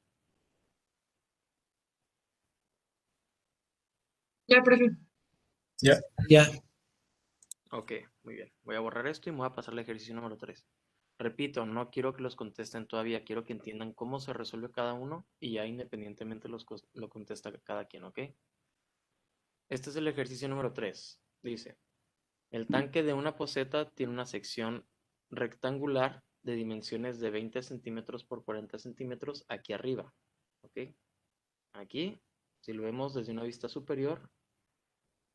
Ya, profe. Ya. Ya. Ok, muy bien. Voy a borrar esto y me voy a pasar al ejercicio número 3. Repito, no quiero que los contesten todavía, quiero que entiendan cómo se resuelve cada uno y ya independientemente lo contesta cada quien, ¿ok? Este es el ejercicio número 3. Dice, el tanque de una poceta tiene una sección rectangular de dimensiones de 20 centímetros por 40 centímetros aquí arriba, ¿ok? Aquí, si lo vemos desde una vista superior,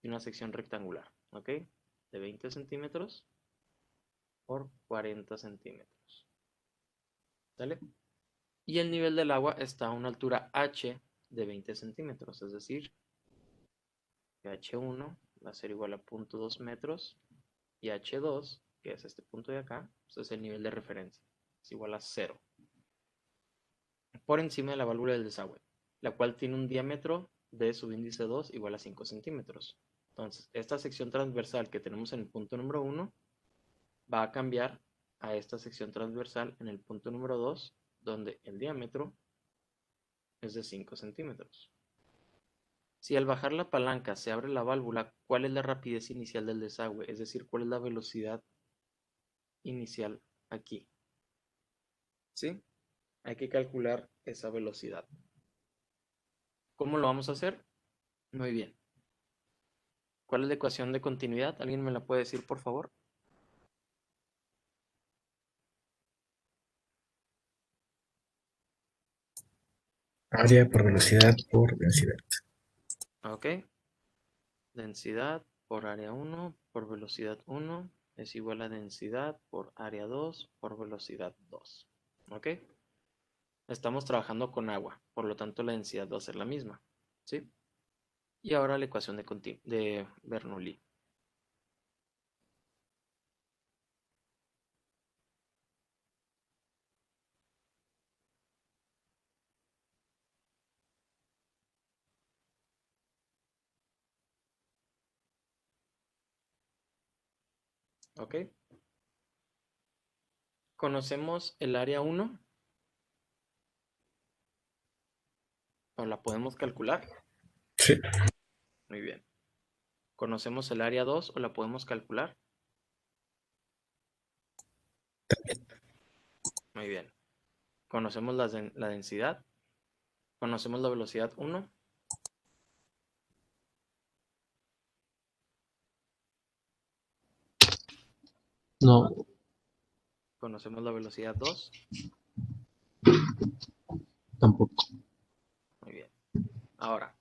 tiene una sección rectangular, ¿ok? De 20 centímetros por 40 centímetros. ¿Sale? Y el nivel del agua está a una altura H de 20 centímetros, es decir, que H1 va a ser igual a 0.2 metros y H2, que es este punto de acá, pues es el nivel de referencia, es igual a 0, por encima de la válvula del desagüe, la cual tiene un diámetro de subíndice 2 igual a 5 centímetros. Entonces, esta sección transversal que tenemos en el punto número 1 va a cambiar a esta sección transversal en el punto número 2, donde el diámetro es de 5 centímetros. Si al bajar la palanca se abre la válvula, ¿cuál es la rapidez inicial del desagüe? Es decir, ¿cuál es la velocidad inicial aquí? ¿Sí? Hay que calcular esa velocidad. ¿Cómo lo vamos a hacer? Muy bien. ¿Cuál es la ecuación de continuidad? ¿Alguien me la puede decir, por favor? Área por velocidad por densidad. Ok. Densidad por área 1 por velocidad 1 es igual a densidad por área 2 por velocidad 2. ¿Ok? Estamos trabajando con agua, por lo tanto la densidad va a ser la misma. ¿Sí? Y ahora la ecuación de Bernoulli. ¿Ok? ¿Conocemos el área 1? ¿O la podemos calcular? Sí. Muy bien. ¿Conocemos el área 2 o la podemos calcular? Muy bien. ¿Conocemos la densidad? ¿Conocemos la velocidad 1? No, ¿Conocemos la velocidad 2? tampoco. Muy bien. Ahora,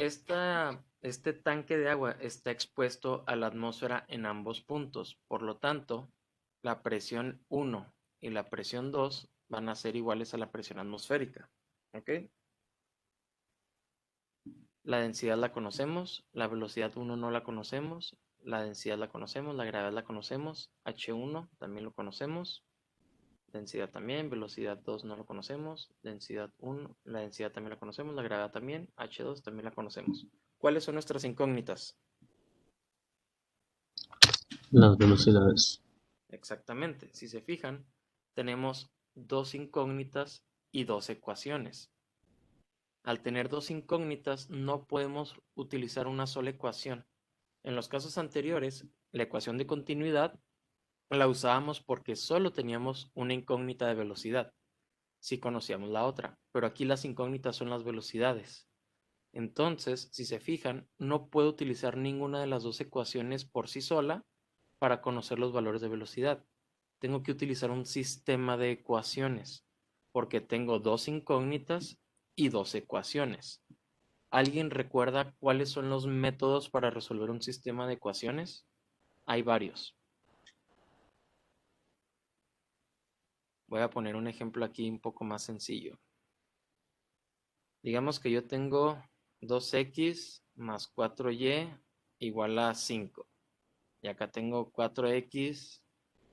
este tanque de agua está expuesto a la atmósfera en ambos puntos. Por lo tanto, la presión 1 y la presión 2 van a ser iguales a la presión atmosférica. ¿Ok? La densidad la conocemos, la velocidad 1 no la conocemos, la densidad la conocemos, la gravedad la conocemos, H1 también lo conocemos, densidad también, velocidad 2 no lo conocemos, densidad 1, la densidad también la conocemos, la gravedad también, H2 también la conocemos. ¿Cuáles son nuestras incógnitas? Las velocidades. Exactamente, si se fijan, tenemos dos incógnitas y dos ecuaciones. Al tener dos incógnitas, no podemos utilizar una sola ecuación. En los casos anteriores, la ecuación de continuidad la usábamos porque solo teníamos una incógnita de velocidad, si conocíamos la otra, pero aquí las incógnitas son las velocidades. Entonces, si se fijan, no puedo utilizar ninguna de las dos ecuaciones por sí sola para conocer los valores de velocidad. Tengo que utilizar un sistema de ecuaciones, porque tengo dos incógnitas y dos ecuaciones. ¿Alguien recuerda cuáles son los métodos para resolver un sistema de ecuaciones? Hay varios. Voy a poner un ejemplo aquí un poco más sencillo. Digamos que yo tengo 2x más 4y igual a 5. Y acá tengo 4x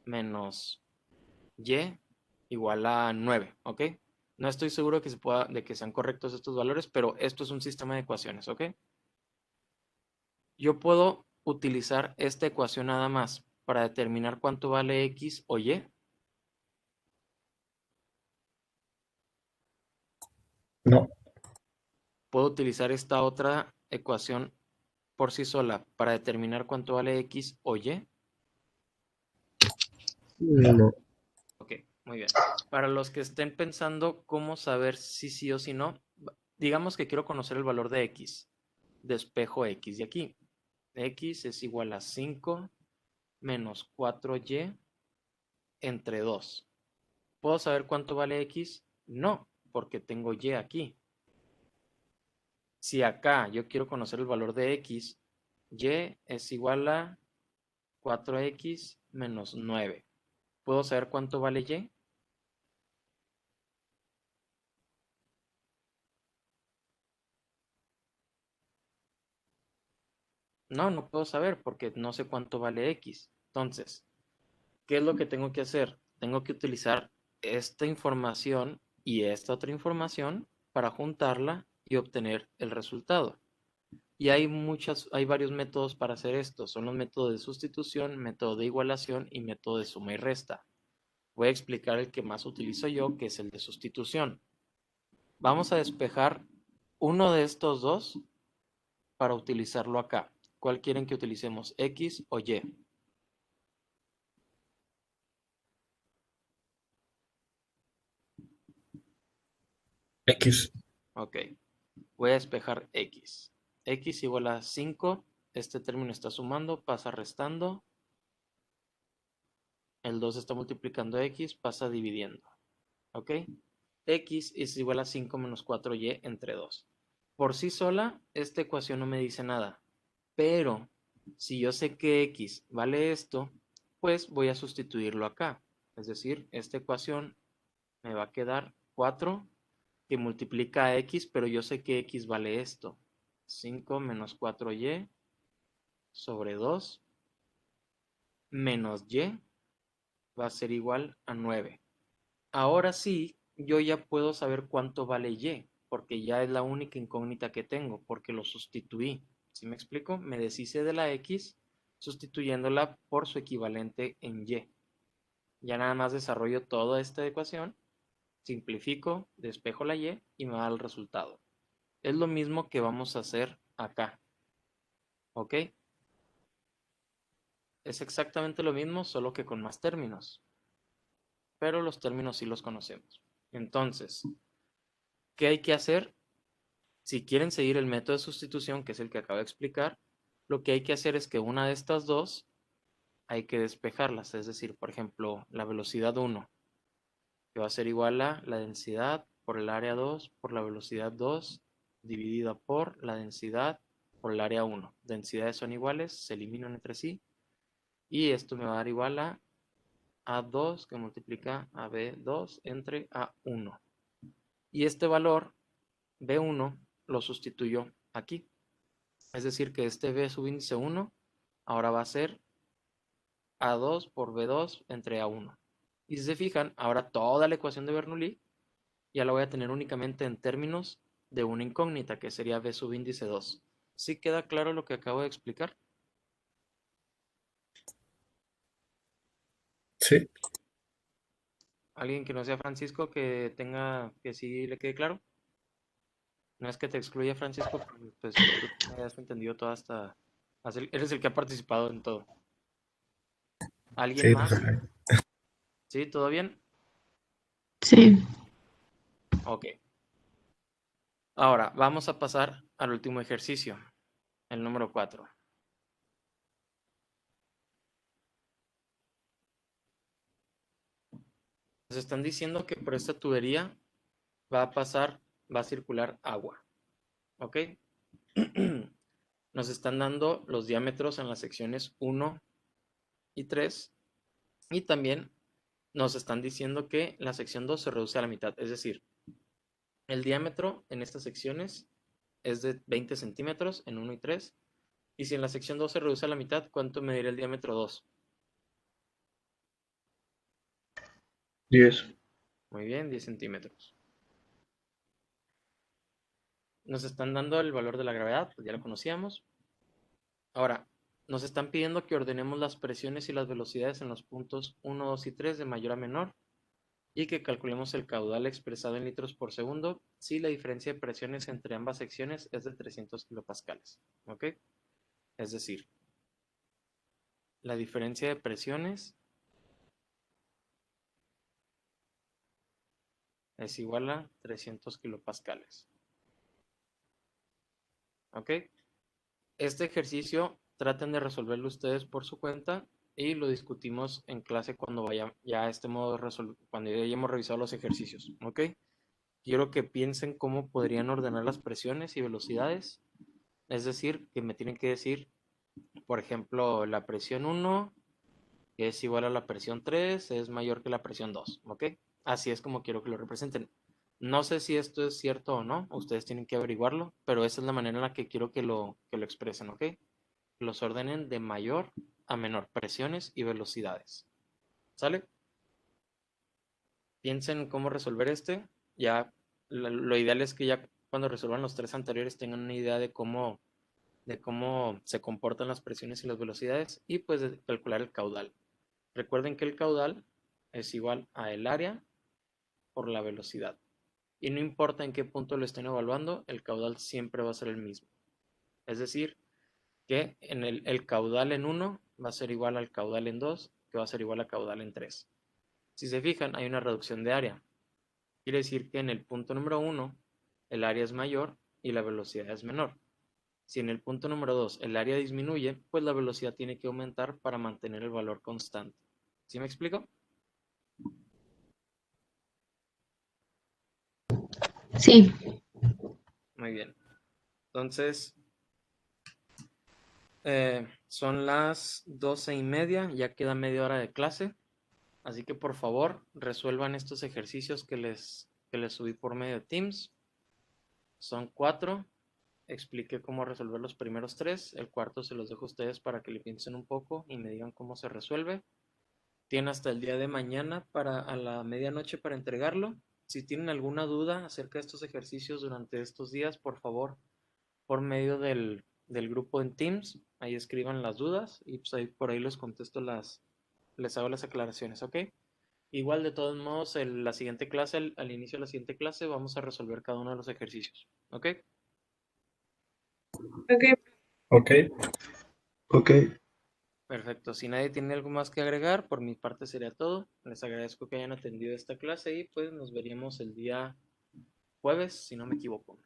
menos y igual a 9, ¿ok? No estoy seguro de que sean correctos estos valores, pero esto es un sistema de ecuaciones, ¿ok? Yo puedo utilizar esta ecuación nada más para determinar cuánto vale x o y. No, Puedo utilizar esta otra ecuación por sí sola para determinar cuánto vale x o y. No. Ok, muy bien. Para los que estén pensando cómo saber si sí o si no, digamos que quiero conocer el valor de x. Despejo x de aquí. X es igual a 5 menos 4y entre 2. ¿Puedo saber cuánto vale x? No, porque tengo y aquí. Si acá yo quiero conocer el valor de x, y es igual a 4x menos 9. ¿Puedo saber cuánto vale y? No, no puedo saber porque no sé cuánto vale x. Entonces, ¿qué es lo que tengo que hacer? Tengo que utilizar esta información y esta otra información para juntarla y obtener el resultado. Y hay varios métodos para hacer esto. Son los métodos de sustitución, método de igualación y método de suma y resta. Voy a explicar el que más utilizo yo, que es el de sustitución. Vamos a despejar uno de estos dos para utilizarlo acá. ¿Cuál quieren que utilicemos? ¿X o Y? X. Ok. Voy a despejar X. X igual a 5. Este término está sumando, pasa restando. El 2 está multiplicando X, pasa dividiendo. ¿Ok? X es igual a 5 menos 4y entre 2. Por sí sola, esta ecuación no me dice nada. Pero si yo sé que x vale esto, pues voy a sustituirlo acá. Es decir, esta ecuación me va a quedar 4 que multiplica a x, pero yo sé que x vale esto. 5 menos 4y sobre 2 menos y va a ser igual a 9. Ahora sí, yo ya puedo saber cuánto vale y, porque ya es la única incógnita que tengo, porque lo sustituí. ¿Sí me explico? Me deshice de la x sustituyéndola por su equivalente en y. Ya nada más desarrollo toda esta ecuación, simplifico, despejo la y me da el resultado. Es lo mismo que vamos a hacer acá. ¿Ok? Es exactamente lo mismo, solo que con más términos. Pero los términos sí los conocemos. Entonces, ¿qué hay que hacer? Si quieren seguir el método de sustitución, que es el que acabo de explicar, lo que hay que hacer es que una de estas dos hay que despejarlas. Es decir, por ejemplo, la velocidad 1, que va a ser igual a la densidad por el área 2 por la velocidad 2 dividida por la densidad por el área 1. Densidades son iguales, se eliminan entre sí. Y esto me va a dar igual a A2 que multiplica a B2 entre A1. Y este valor B1 lo sustituyo aquí. Es decir, que este B subíndice 1 ahora va a ser A2 por B2 entre A1. Y si se fijan, ahora toda la ecuación de Bernoulli ya la voy a tener únicamente en términos de una incógnita, que sería B subíndice 2. ¿Sí queda claro lo que acabo de explicar? Sí. ¿Alguien que no sea Francisco que sí le quede claro? No es que te excluya, Francisco, pues tú has entendido toda esta... Eres el que ha participado en todo. ¿Alguien Sí, más? profe. ¿Sí? ¿Todo bien? Sí. Ok. Ahora, vamos a pasar al último ejercicio, el número 4. Nos están diciendo que por esta tubería va a circular agua. ¿Ok? Nos están dando los diámetros en las secciones 1 y 3 y también nos están diciendo que la sección 2 se reduce a la mitad. Es decir, el diámetro en estas secciones es de 20 centímetros en 1 y 3. Y si en la sección 2 se reduce a la mitad, ¿cuánto medirá el diámetro 2? 10. Muy bien, 10 centímetros. Nos están dando el valor de la gravedad, pues ya lo conocíamos. Ahora, nos están pidiendo que ordenemos las presiones y las velocidades en los puntos 1, 2 y 3 de mayor a menor y que calculemos el caudal expresado en litros por segundo si la diferencia de presiones entre ambas secciones es de 300 kilopascales. ¿Ok? Es decir, la diferencia de presiones es igual a 300 kilopascales. ¿Ok? Este ejercicio traten de resolverlo ustedes por su cuenta y lo discutimos en clase cuando ya estemos cuando ya hayamos revisado los ejercicios. ¿Ok? Quiero que piensen cómo podrían ordenar las presiones y velocidades. Es decir, que me tienen que decir, por ejemplo, la presión 1 que es igual a la presión 3 es mayor que la presión 2, ¿ok? Así es como quiero que lo representen. No sé si esto es cierto o no, ustedes tienen que averiguarlo, pero esa es la manera en la que quiero que lo expresen, ¿ok? Los ordenen de mayor a menor, presiones y velocidades. ¿Sale? Piensen cómo resolver este. Ya lo ideal es que ya cuando resuelvan los tres anteriores tengan una idea de cómo se comportan las presiones y las velocidades y pues de calcular el caudal. Recuerden que el caudal es igual a el área por la velocidad. Y no importa en qué punto lo estén evaluando, el caudal siempre va a ser el mismo. Es decir, que en el caudal en 1 va a ser igual al caudal en 2, que va a ser igual al caudal en 3. Si se fijan, hay una reducción de área. Quiere decir que en el punto número 1 el área es mayor y la velocidad es menor. Si en el punto número 2 el área disminuye, pues la velocidad tiene que aumentar para mantener el valor constante. ¿Sí me explico? Sí. Muy bien. Entonces, son las 12:30, ya queda media hora de clase. Así que por favor, resuelvan estos ejercicios que les subí por medio de Teams. Son 4. Expliqué cómo resolver los primeros 3. El cuarto se los dejo a ustedes para que le piensen un poco y me digan cómo se resuelve. Tienen hasta el día de mañana a la medianoche para entregarlo. Si tienen alguna duda acerca de estos ejercicios durante estos días, por favor, por medio del grupo en Teams, ahí escriban las dudas y pues ahí, por ahí les contesto les hago las aclaraciones, ¿ok? Igual de todos modos, la siguiente clase, al inicio de la siguiente clase, vamos a resolver cada uno de los ejercicios, ¿ok? Ok. Ok. Perfecto, si nadie tiene algo más que agregar, por mi parte sería todo. Les agradezco que hayan atendido esta clase y pues nos veríamos el día jueves, si no me equivoco.